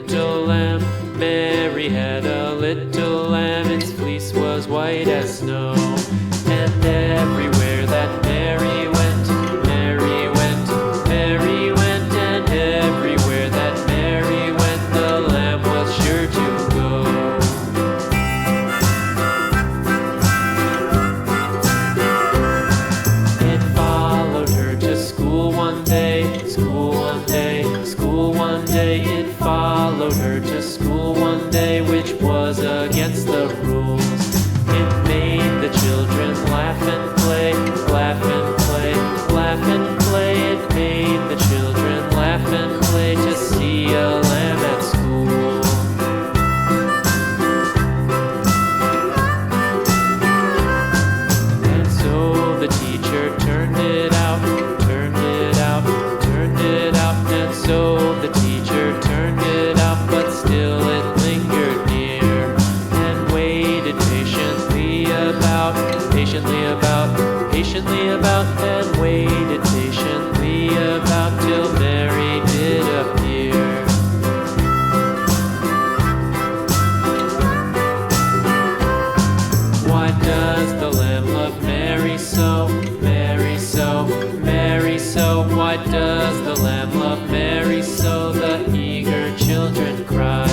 little lamb. Mary had a little lamb, its fleece was white as snow. And everywhere that Mary went, Mary went, Mary went, and everywhere that Mary went, the lamb was sure to go. It followed her to school one day, school one day, school one day. It followed her to school one day, which was against the rules. It made the children laugh and play, laugh and play, laugh and play. It made the children laugh and play to see a lamb at school. And so the teacher turned it out, turned it out, turned it out. And so the teacher turned it out, but still it lingered near and waited patiently about, and waited patiently about till Mary did appear. Why does the lamb love Mary so, Mary so, Mary so? Why does the lamb love Mary so? The eager children cry.